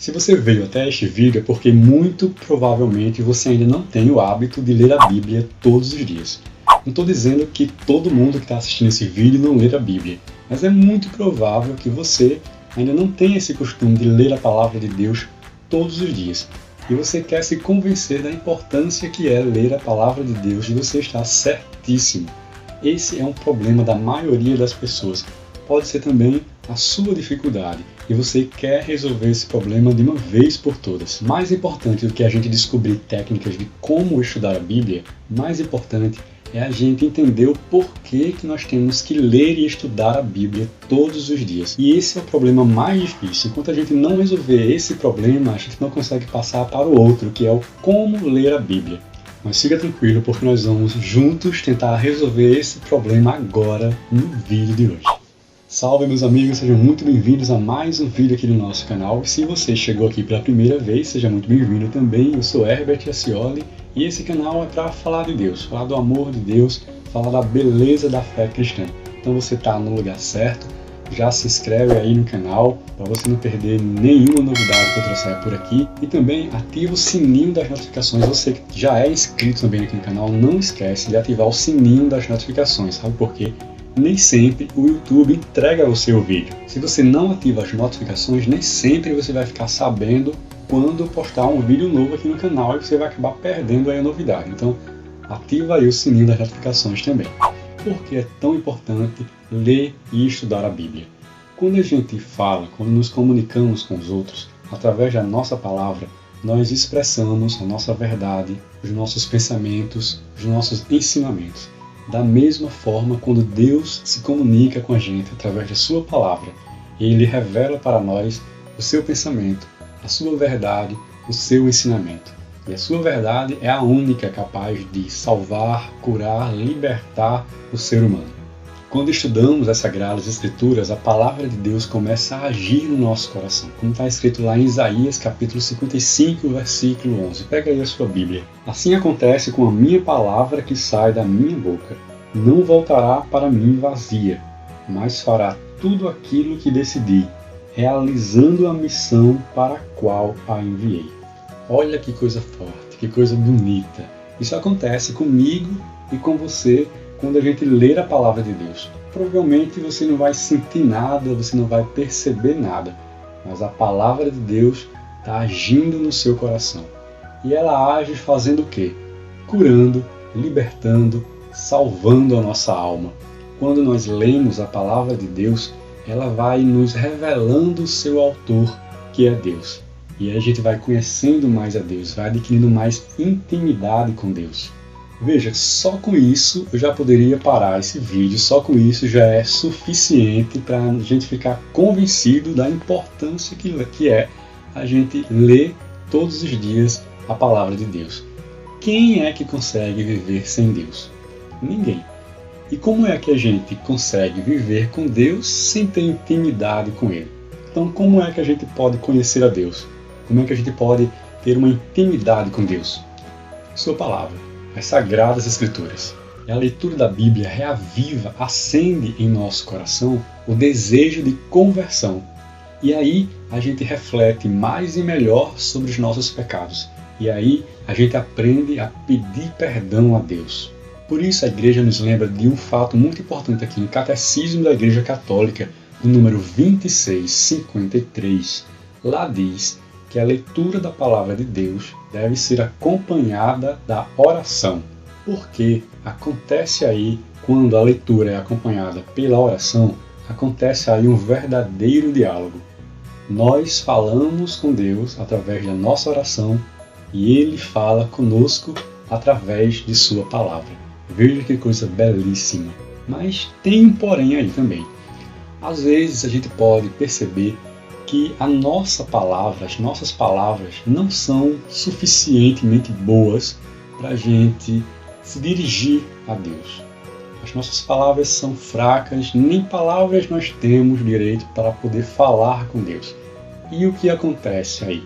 Se você veio até este vídeo é porque muito provavelmente você ainda não tem o hábito de ler a Bíblia todos os dias. Não estou dizendo que todo mundo que está assistindo esse vídeo não lê a Bíblia, mas é muito provável que você ainda não tenha esse costume de ler a palavra de Deus todos os dias. E você quer se convencer da importância que é ler a palavra de Deus, e você está certíssimo. Esse é um problema da maioria das pessoas. Pode ser também a sua dificuldade, e você quer resolver esse problema de uma vez por todas. Mais importante do que a gente descobrir técnicas de como estudar a Bíblia, mais importante é a gente entender o porquê que nós temos que ler e estudar a Bíblia todos os dias. E esse é o problema mais difícil. Enquanto a gente não resolver esse problema, a gente não consegue passar para o outro, que é o como ler a Bíblia. Mas fica tranquilo, porque nós vamos juntos tentar resolver esse problema agora no vídeo de hoje. Salve, meus amigos, sejam muito bem-vindos a mais um vídeo aqui no nosso canal. E se você chegou aqui pela primeira vez, seja muito bem-vindo também. Eu sou Herbert Ascioli e esse canal é para falar de Deus, falar do amor de Deus, falar da beleza da fé cristã. Então você está no lugar certo, já se inscreve aí no canal para você não perder nenhuma novidade que eu trouxer por aqui. E também ativa o sininho das notificações. Você que já é inscrito também aqui no canal, não esquece de ativar o sininho das notificações, sabe por quê? Nem sempre o YouTube entrega o seu vídeo. Se você não ativa as notificações, nem sempre você vai ficar sabendo quando postar um vídeo novo aqui no canal, e você vai acabar perdendo aí a novidade. Então, ativa aí o sininho das notificações também. Por que é tão importante ler e estudar a Bíblia? Quando a gente fala, quando nos comunicamos com os outros, através da nossa palavra, nós expressamos a nossa verdade, os nossos pensamentos, os nossos ensinamentos. Da mesma forma, quando Deus se comunica com a gente através da sua palavra, Ele revela para nós o seu pensamento, a sua verdade, o seu ensinamento. E a sua verdade é a única capaz de salvar, curar, libertar o ser humano. Quando estudamos as Sagradas Escrituras, a palavra de Deus começa a agir no nosso coração, como está escrito lá em Isaías capítulo 55, versículo 11. Pega aí a sua Bíblia. Assim acontece com a minha palavra que sai da minha boca. Não voltará para mim vazia, mas fará tudo aquilo que decidi, realizando a missão para a qual a enviei. Olha que coisa forte, que coisa bonita. Isso acontece comigo e com você quando a gente ler a palavra de Deus. Provavelmente você não vai sentir nada, você não vai perceber nada, mas a palavra de Deus está agindo no seu coração. E ela age fazendo o quê? Curando, libertando, salvando a nossa alma. Quando nós lemos a palavra de Deus, ela vai nos revelando o seu autor, que é Deus. E aí a gente vai conhecendo mais a Deus, vai adquirindo mais intimidade com Deus. Veja, só com isso eu já poderia parar esse vídeo, só com isso já é suficiente para a gente ficar convencido da importância que é a gente ler todos os dias a palavra de Deus. Quem é que consegue viver sem Deus? Ninguém. E como é que a gente consegue viver com Deus sem ter intimidade com Ele? Então, como é que a gente pode conhecer a Deus? Como é que a gente pode ter uma intimidade com Deus? Sua palavra. As Sagradas Escrituras. E a leitura da Bíblia reaviva, acende em nosso coração o desejo de conversão. E aí a gente reflete mais e melhor sobre os nossos pecados. E aí a gente aprende a pedir perdão a Deus. Por isso a igreja nos lembra de um fato muito importante aqui no Catecismo da Igreja Católica, no número 2653. Lá diz que a leitura da palavra de Deus deve ser acompanhada da oração. Porque acontece aí, quando a leitura é acompanhada pela oração, acontece aí um verdadeiro diálogo. Nós falamos com Deus através da nossa oração e Ele fala conosco através de sua palavra. Veja que coisa belíssima. Mas tem um porém aí também. Às vezes a gente pode perceber que a nossa palavra, as nossas palavras não são suficientemente boas para a gente se dirigir a Deus. As nossas palavras são fracas, nem palavras nós temos direito para poder falar com Deus. E o que acontece aí?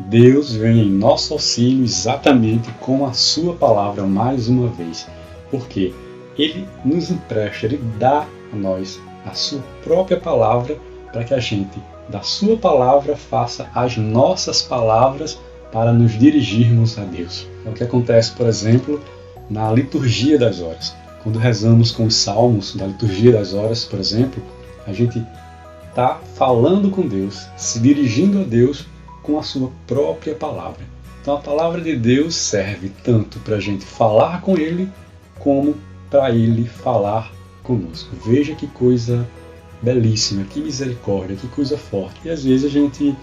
Deus vem em nosso auxílio exatamente com a sua palavra mais uma vez, porque Ele nos empresta, Ele dá a nós a sua própria palavra para que a gente da sua palavra faça as nossas palavras para nos dirigirmos a Deus. É o que acontece, por exemplo, na liturgia das horas. Quando rezamos com os salmos da liturgia das horas, por exemplo, a gente está falando com Deus, se dirigindo a Deus com a sua própria palavra. Então a palavra de Deus serve tanto para a gente falar com Ele, como para Ele falar conosco. Veja que coisa belíssima, que misericórdia, que coisa forte. E às vezes a gente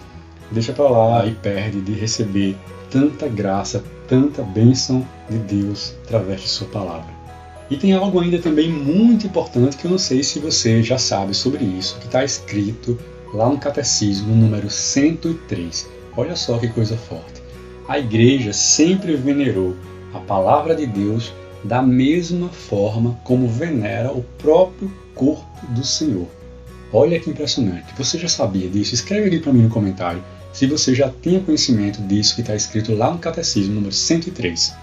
deixa para lá e perde de receber tanta graça, tanta bênção de Deus através de sua palavra. E tem algo ainda também muito importante que eu não sei se você já sabe sobre isso, que está escrito lá no Catecismo número 103. Olha só que coisa forte. A Igreja sempre venerou a palavra de Deus da mesma forma como venera o próprio corpo do Senhor. Olha que impressionante. Você já sabia disso? Escreve ali para mim no comentário se você já tinha conhecimento disso que está escrito lá no Catecismo número 103.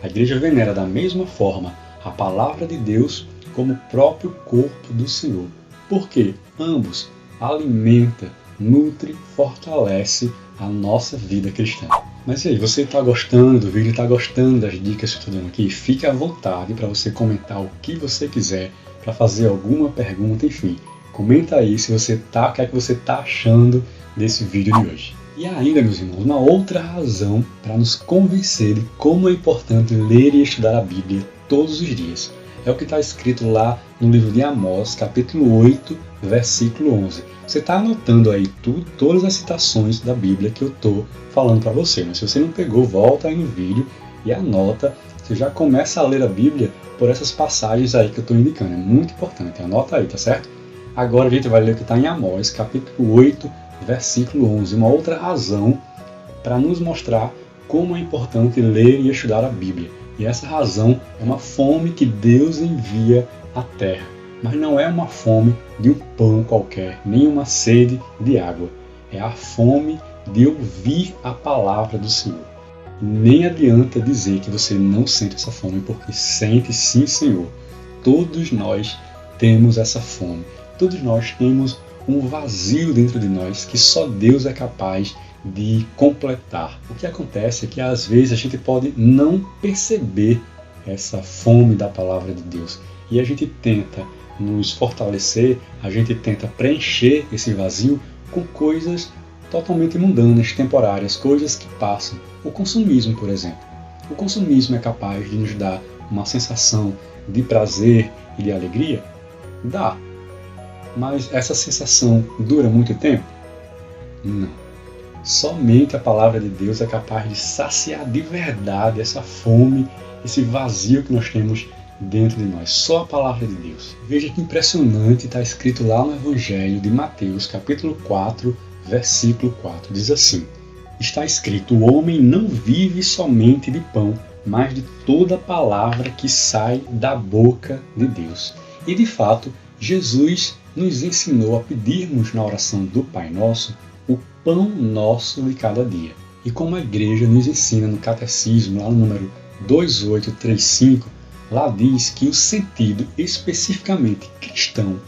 A Igreja venera da mesma forma a palavra de Deus como o próprio corpo do Senhor. Porque ambos alimenta, nutre, fortalece a nossa vida cristã. Mas e aí, você está gostando do vídeo, está gostando das dicas que eu estou dando aqui? Fique à vontade para você comentar o que você quiser, para fazer alguma pergunta, enfim. Comenta aí se você o que é que você está achando desse vídeo de hoje. E ainda, meus irmãos, uma outra razão para nos convencer de como é importante ler e estudar a Bíblia todos os dias. É o que está escrito lá no livro de Amós, capítulo 8, versículo 11. Você está anotando aí todas as citações da Bíblia que eu estou falando para você. Mas se você não pegou, volta aí no vídeo e anota. Você já começa a ler a Bíblia por essas passagens aí que eu estou indicando. É muito importante. Anota aí, tá certo? Agora a gente vai ler o que está em Amós, capítulo 8, versículo 11. Uma outra razão para nos mostrar como é importante ler e estudar a Bíblia. E essa razão é uma fome que Deus envia à terra. Mas não é uma fome de um pão qualquer, nem uma sede de água. É a fome de ouvir a palavra do Senhor. Nem adianta dizer que você não sente essa fome, porque sente sim, Senhor. Todos nós temos essa fome. Todos nós temos um vazio dentro de nós que só Deus é capaz de completar. O que acontece é que às vezes a gente pode não perceber essa fome da palavra de Deus e a gente tenta nos fortalecer, a gente tenta preencher esse vazio com coisas totalmente mundanas, temporárias, coisas que passam. O consumismo, por exemplo. O consumismo é capaz de nos dar uma sensação de prazer e de alegria? Dá. Mas essa sensação dura muito tempo? Não. Somente a palavra de Deus é capaz de saciar de verdade essa fome, esse vazio que nós temos dentro de nós. Só a palavra de Deus. Veja que impressionante, está escrito lá no Evangelho de Mateus, capítulo 4, versículo 4. Diz assim: está escrito, o homem não vive somente de pão, mas de toda palavra que sai da boca de Deus. E de fato, Jesus nos ensinou a pedirmos na oração do Pai Nosso o pão nosso de cada dia. E como a igreja nos ensina no Catecismo, lá no número 2835, lá diz que o sentido especificamente cristão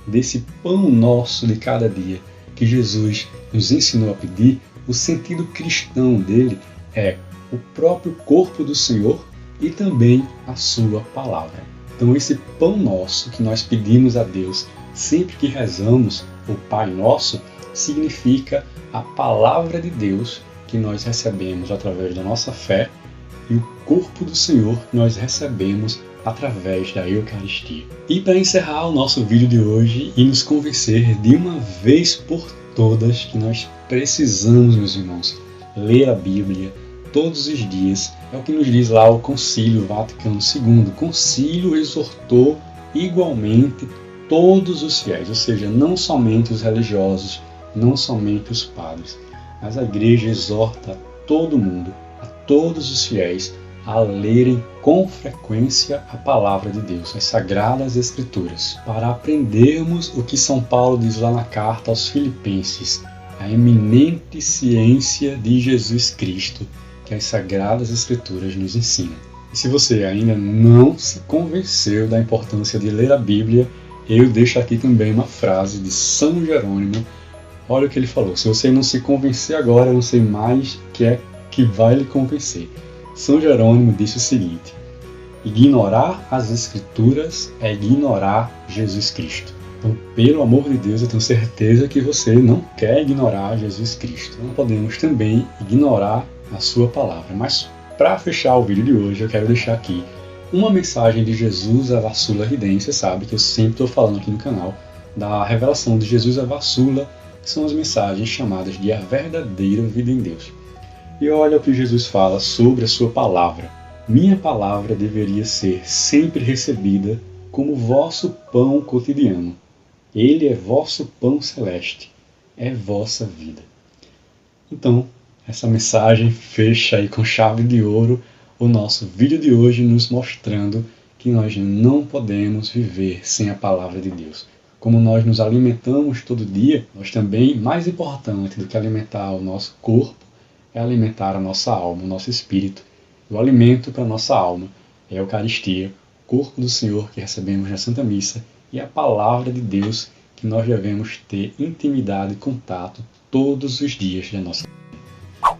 desse pão nosso de cada dia que Jesus nos ensinou a pedir, o sentido cristão dele é o próprio corpo do Senhor e também a sua palavra. Então esse pão nosso que nós pedimos a Deus sempre que rezamos o Pai Nosso, significa a palavra de Deus que nós recebemos através da nossa fé e o corpo do Senhor que nós recebemos através da Eucaristia. E para encerrar o nosso vídeo de hoje e nos convencer de uma vez por todas que nós precisamos, meus irmãos, ler a Bíblia todos os dias, é o que nos diz lá o Concílio Vaticano II. O concílio exortou igualmente todos os fiéis, ou seja, não somente os religiosos, não somente os padres, mas a igreja exorta a todo mundo, a todos os fiéis, a lerem com frequência a palavra de Deus, as Sagradas Escrituras, para aprendermos o que São Paulo diz lá na carta aos Filipenses, a eminente ciência de Jesus Cristo, que as Sagradas Escrituras nos ensinam. E se você ainda não se convenceu da importância de ler a Bíblia, eu deixo aqui também uma frase de São Jerônimo, Olha o que ele falou: se você não se convencer agora, eu não sei mais o que é que vai lhe convencer. São Jerônimo disse o seguinte: ignorar as Escrituras é ignorar Jesus Cristo. Então, pelo amor de Deus, eu tenho certeza que você não quer ignorar Jesus Cristo. Não podemos também ignorar a sua palavra. Mas, para fechar o vídeo de hoje, eu quero deixar aqui uma mensagem de Jesus à Vassula Ridente. Você sabe que eu sempre estou falando aqui no canal da revelação de Jesus à Vassula, que são as mensagens chamadas de a verdadeira vida em Deus. E olha o que Jesus fala sobre a sua palavra. Minha palavra deveria ser sempre recebida como vosso pão cotidiano. Ele é vosso pão celeste, é vossa vida. Então, essa mensagem fecha aí com chave de ouro o nosso vídeo de hoje, nos mostrando que nós não podemos viver sem a palavra de Deus. Como nós nos alimentamos todo dia, nós também, mais importante do que alimentar o nosso corpo, é alimentar a nossa alma, o nosso espírito. O alimento para a nossa alma é a Eucaristia, o corpo do Senhor que recebemos na Santa Missa e a palavra de Deus que nós devemos ter intimidade e contato todos os dias da nossa vida.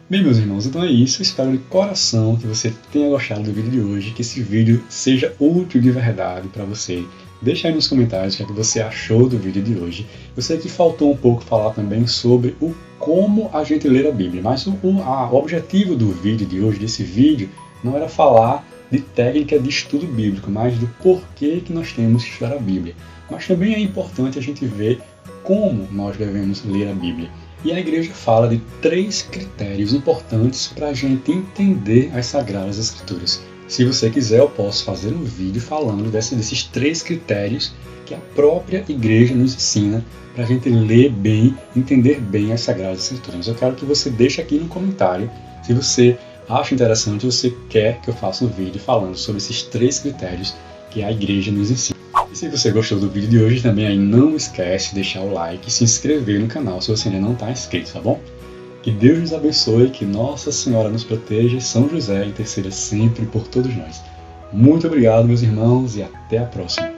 Bem, meus irmãos, então é isso. Eu espero de coração que você tenha gostado do vídeo de hoje, que esse vídeo seja útil de verdade para você. Deixa aí nos comentários o que é que você achou do vídeo de hoje. Eu sei que faltou um pouco falar também sobre o como a gente ler a Bíblia, mas o objetivo do vídeo de hoje, desse vídeo, não era falar de técnica de estudo bíblico, mas do porquê que nós temos que estudar a Bíblia. Mas também é importante a gente ver como nós devemos ler a Bíblia. E a igreja fala de 3 critérios importantes para a gente entender as Sagradas Escrituras. Se você quiser, eu posso fazer um vídeo falando desses 3 critérios que a própria igreja nos ensina para a gente ler bem, entender bem as Sagradas Escrituras. Eu quero que você deixe aqui no comentário se você acha interessante, você quer que eu faça um vídeo falando sobre esses 3 critérios que a igreja nos ensina. E se você gostou do vídeo de hoje, também aí não esquece de deixar o like e se inscrever no canal se você ainda não está inscrito, tá bom? Que Deus nos abençoe, que Nossa Senhora nos proteja, São José interceda sempre por todos nós. Muito obrigado, meus irmãos, e até a próxima.